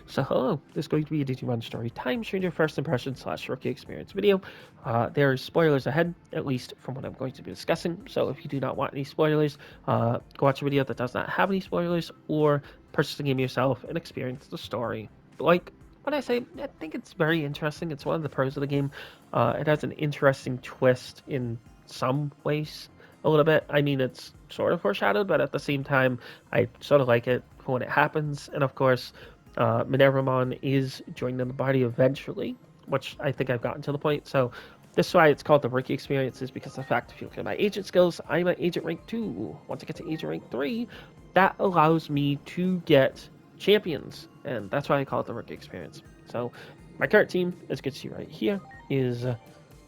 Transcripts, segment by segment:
So hello, this is going to be a Digimon Story Time Stranger First Impression / Rookie Experience video. There's spoilers ahead, at least from what I'm going to be discussing, so if you do not want any spoilers, go watch a video that does not have any spoilers, or purchase the game yourself and experience the story. Like what I say, I think it's very interesting. It's one of the pros of the game. It has an interesting twist in some ways, a little bit. I mean, it's sort of foreshadowed, but at the same time, I sort of like it when it happens, and of course, Minervamon is joining the party eventually, which I think I've gotten to the point. So this is why it's called the Rookie Experience, is because of the fact if you look at my agent skills, I'm at agent rank 2. Once I get to agent rank 3, that allows me to get champions, and that's why I call it the Rookie Experience. So my current team, as you can see right here, is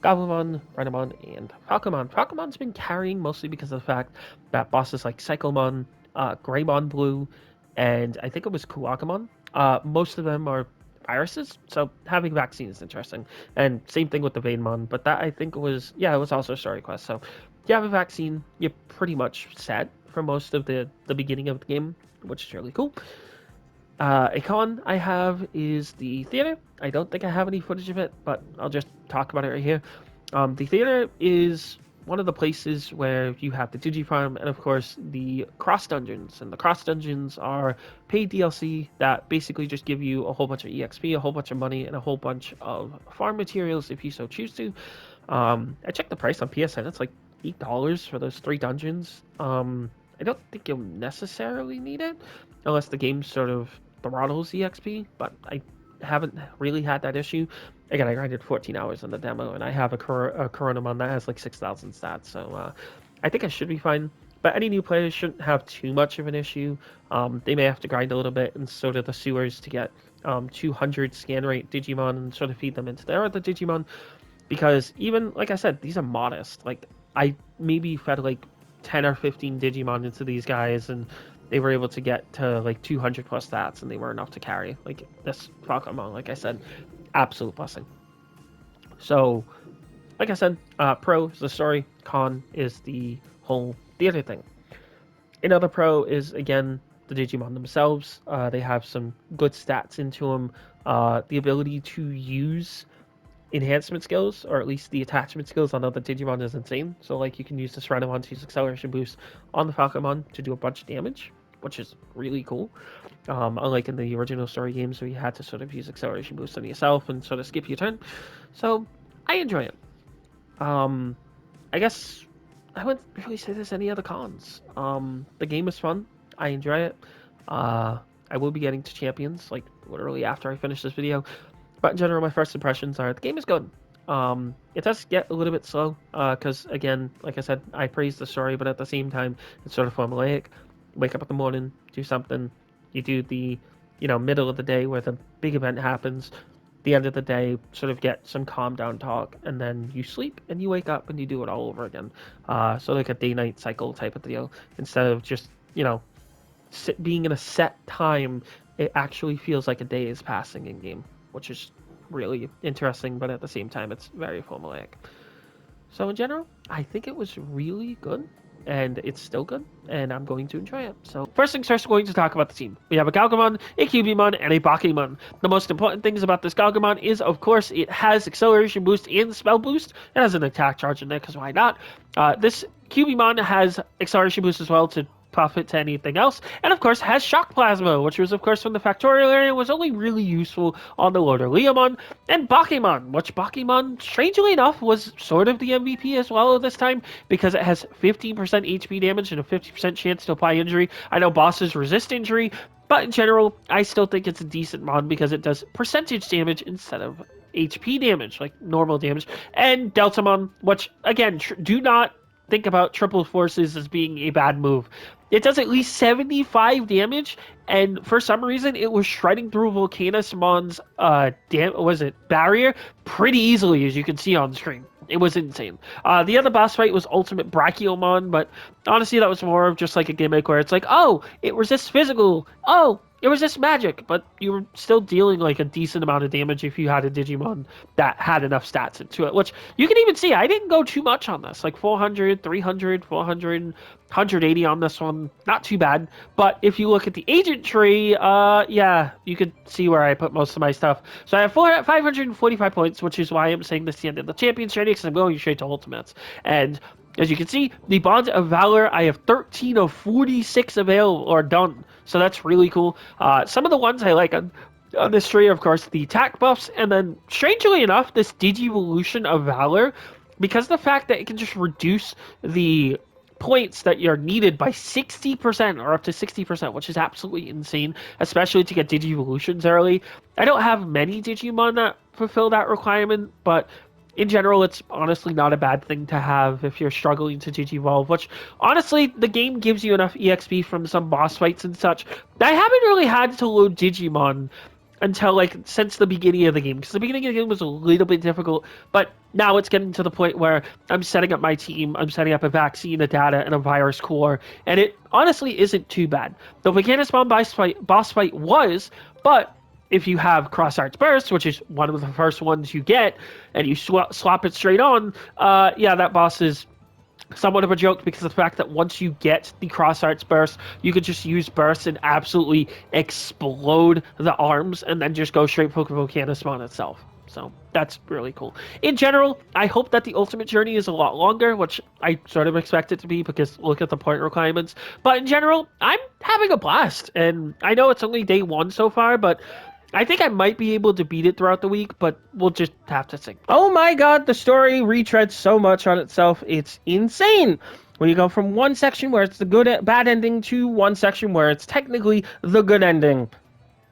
Gabumon, Renamon, and Falcomon. Falcomon's been carrying mostly because of the fact that bosses like Cyclomon, Greymon Blue, and I think it was Kuwakamon. Most of them are viruses, so having vaccine is interesting. And same thing with the Veinemon, but that I think was, yeah, it was also a story quest. So if you have a vaccine, you're pretty much set for most of the beginning of the game, which is really cool. A con I have is the theater. I don't think I have any footage of it, but I'll just talk about it right here. The theater is one of the places where you have the Digifarm and, of course, the cross dungeons. And the cross dungeons are paid DLC that basically just give you a whole bunch of EXP, a whole bunch of money, and a whole bunch of farm materials if you so choose to. I checked the price on PSN. It's like $8 for those 3 dungeons. I don't think you'll necessarily need it unless the game sort of throttles EXP, but I haven't really had that issue. Again, I grinded 14 hours in the demo, and I have a Coronamon that has like 6,000 stats, so I think I should be fine. But any new players shouldn't have too much of an issue. They may have to grind a little bit in sort of the sewers to get 200 scan rate Digimon and sort of feed them into their other Digimon, because even, like I said, these are modest. Like, I maybe fed like 10 or 15 Digimon into these guys, and they were able to get to like 200 plus stats, and they were enough to carry. Like, this Pokemon, like I said, absolute blessing. So, like I said, pro is the story, con is the whole theater thing. Another pro is, again, the Digimon themselves. They have some good stats into them. The ability to use enhancement skills, or at least the attachment skills on other Digimon, is insane. So, like, you can use the Serenamon to use acceleration boost on the Falcomon to do a bunch of damage, which is really cool. Unlike in the original story games where you had to sort of use acceleration boost on yourself and sort of skip your turn. So, I enjoy it. I guess I wouldn't really say there's any other cons. The game is fun. I enjoy it. I will be getting to champions, like, literally after I finish this video. But in general, my first impressions are the game is good. It does get a little bit slow, because, again, like I said, I praise the story, but at the same time, it's sort of formulaic. Wake up in the morning, do something. You do the, middle of the day where the big event happens. The end of the day, sort of get some calm down talk, and then you sleep, and you wake up, and you do it all over again. So like a day-night cycle type of deal. Instead of just, being in a set time, it actually feels like a day is passing in game, which is really interesting, but at the same time, it's very formulaic. So in general, I think it was really good, and it's still good, and I'm going to enjoy it. So first things first, we're going to talk about the team. We have a Galgamon, a Cubimon, and a Bakimon. The most important things about this Galgamon is, of course, it has acceleration boost and spell boost. It has an attack charge in there, because why not? This Cubimon has acceleration boost as well to profit to anything else, and of course has Shock Plasma, which was of course from the Factorial area, was only really useful on the Lord Leomon, and Bakimon, which Bakimon, strangely enough, was sort of the MVP as well at this time, because it has 15% HP damage and a 50% chance to apply injury. I know bosses resist injury, but in general, I still think it's a decent mod because it does percentage damage instead of HP damage, like normal damage. And Deltamon, which, again, do not think about triple forces as being a bad move. It does at least 75 damage, and for some reason, it was shredding through Volcanusmon's barrier pretty easily, as you can see on screen. It was insane. The other boss fight was Ultimate Brachiomon, but honestly, that was more of just like a gimmick where it's like, oh, it resists physical. Oh, it was just magic, but you were still dealing like a decent amount of damage if you had a Digimon that had enough stats into it, which you can even see. I didn't go too much on this, like 400, 300, 400, 180 on this one. Not too bad. But if you look at the agent tree, yeah, you could see where I put most of my stuff. So I have 545 points, which is why I'm saying this is the end of the champion training, because I'm going straight to ultimates. And as you can see, the Bond of Valor, I have 13 of 46 available or done. So that's really cool. Some of the ones I like on this tree, of course, the attack buffs, and then strangely enough, this Digivolution of Valor, because of the fact that it can just reduce the points that you're needed by 60% or up to 60%, which is absolutely insane, especially to get Digivolutions early. I don't have many Digimon that fulfill that requirement, but in general, it's honestly not a bad thing to have if you're struggling to Digivolve, which honestly, the game gives you enough EXP from some boss fights and such. I haven't really had to load Digimon until like since the beginning of the game, because the beginning of the game was a little bit difficult, but now it's getting to the point where I'm setting up my team, I'm setting up a vaccine, a data, and a virus core, and it honestly isn't too bad. The Mechanismon boss fight was, but if you have Cross Arts Burst, which is one of the first ones you get, and you swap it straight on, yeah, that boss is somewhat of a joke because of the fact that once you get the Cross Arts Burst, you could just use Burst and absolutely explode the arms and then just go straight for Volcanismon itself. So that's really cool. In general, I hope that the ultimate journey is a lot longer, which I sort of expect it to be because look at the point requirements. But in general, I'm having a blast. And I know it's only day one so far, but I think I might be able to beat it throughout the week, but we'll just have to see. Oh my god, the story retreads so much on itself, it's insane! When you go from one section where it's the bad ending to one section where it's technically the good ending.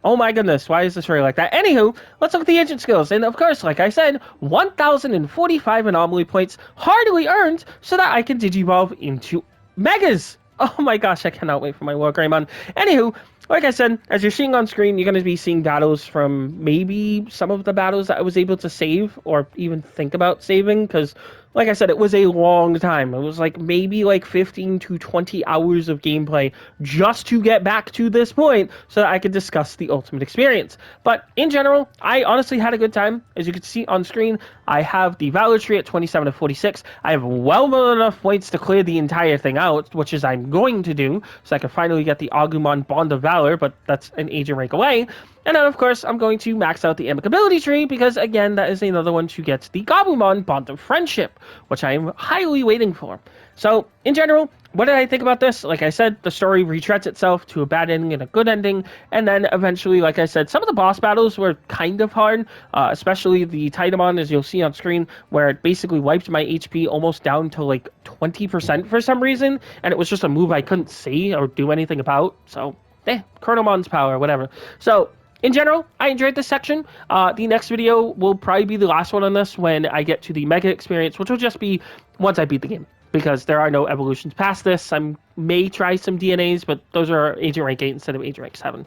Oh my goodness, why is this story like that? Anywho, let's look at the agent skills. And of course, like I said, 1,045 anomaly points hardly earned so that I can digivolve into Megas. Oh my gosh, I cannot wait for my War Greymon. Anywho, like I said, as you're seeing on screen, you're going to be seeing battles from maybe some of the battles that I was able to save or even think about saving, because like I said, it was a long time. It was like maybe like 15 to 20 hours of gameplay just to get back to this point so that I could discuss the ultimate experience. But in general, I honestly had a good time. As you can see on screen, I have the Valor Tree at 27 to 46. I have well more than enough points to clear the entire thing out, which is I'm going to do, so I can finally get the Agumon Bond of Valor, but that's an agent rank away. And then, of course, I'm going to max out the Amicability Tree because, again, that is another one to get the Gabumon Bond of Friendship, which I am highly waiting for. So, in general, what did I think about this? Like I said, the story retreads itself to a bad ending and a good ending, and then eventually, like I said, some of the boss battles were kind of hard, especially the Titamon, as you'll see on screen, where it basically wiped my HP almost down to like 20% for some reason, and it was just a move I couldn't see or do anything about, so, Chronomon's power, whatever. So, in general, I enjoyed this section. The next video will probably be the last one on this when I get to the Mega experience, which will just be once I beat the game, because there are no evolutions past this. I may try some DNAs, but those are Agent Rank 8 instead of Agent Rank 7.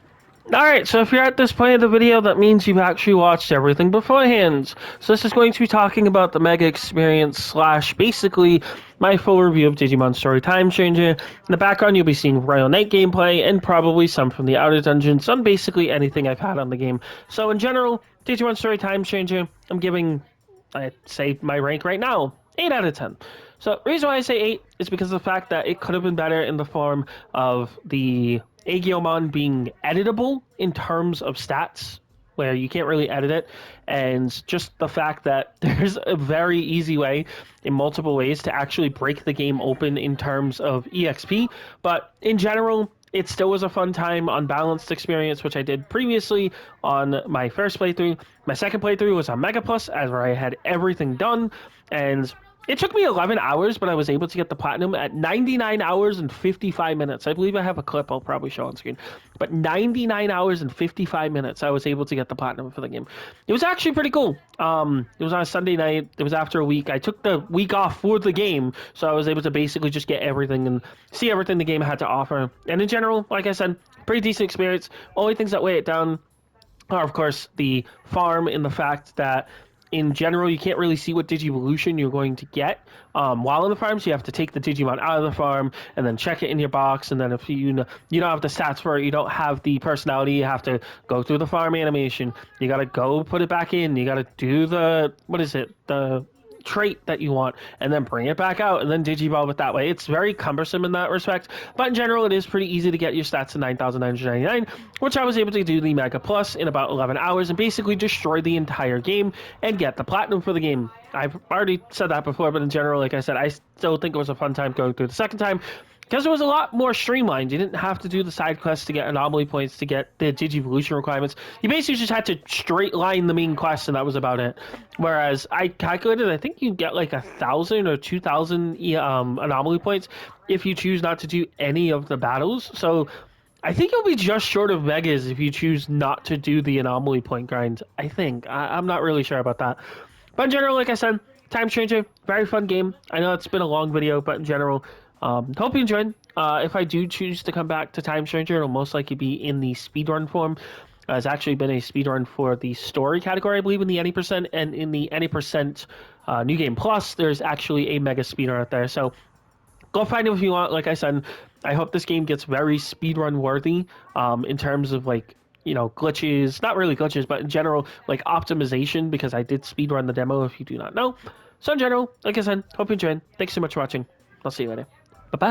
Alright, so if you're at this point of the video, that means you've actually watched everything beforehand. So this is going to be talking about the Mega experience slash basically my full review of Digimon Story Time Changer. In the background, you'll be seeing Royal Knight gameplay and probably some from the Outer Dungeons on basically anything I've had on the game. So in general, Digimon Story Time Changer, I'm giving, I'd say my rank right now, 8 out of 10. So the reason why I say 8 is because of the fact that it could have been better in the form of the Agiomon being editable in terms of stats, where you can't really edit it, and just the fact that there's a very easy way in multiple ways to actually break the game open in terms of EXP. But in general, it still was a fun time, unbalanced experience, which I did previously on my first playthrough. My second playthrough was on Mega Plus, as where I had everything done, and it took me 11 hours, but I was able to get the platinum at 99 hours and 55 minutes. I believe I have a clip I'll probably show on screen. But 99 hours and 55 minutes, I was able to get the platinum for the game. It was actually pretty cool. It was on a Sunday night. It was after a week. I took the week off for the game, so I was able to basically just get everything and see everything the game had to offer. And in general, like I said, pretty decent experience. Only things that weigh it down are, of course, the farm, in the fact that in general, you can't really see what Digivolution you're going to get while in the farm. So you have to take the Digimon out of the farm and then check it in your box. And then if you don't have the stats for it, you don't have the personality, you have to go through the farm animation. You got to go put it back in. You got to do the what is it the trait that you want and then bring it back out and then digivolve it that way. It's very cumbersome in that respect, but in general it is pretty easy to get your stats to 9,999, which I was able to do the Mega Plus in about 11 hours and basically destroy the entire game and get the platinum for the game. I've already said that before, but in general, like I said, I still think it was a fun time going through the second time because it was a lot more streamlined. You didn't have to do the side quests to get anomaly points to get the Digivolution requirements. You basically just had to straight line the main quest, and that was about it. Whereas I calculated, I think you get like 1,000 or 2,000 anomaly points if you choose not to do any of the battles. So I think you'll be just short of megas if you choose not to do the anomaly point grind. I think. I'm not really sure about that. But in general, like I said, Time Stranger, very fun game. I know it's been a long video, but in general, hope you enjoyed. If I do choose to come back to Time Stranger, it'll most likely be in the speedrun form. It's actually been a speedrun for the story category, I believe, in the any%, and in the any% New Game Plus, there's actually a mega speedrun out there. So go find it if you want. Like I said, I hope this game gets very speedrun worthy in terms of like glitches, not really glitches, but in general like optimization, because I did speedrun the demo if you do not know. So in general, like I said, hope you enjoyed. Thanks so much for watching. I'll see you later. Bye bye.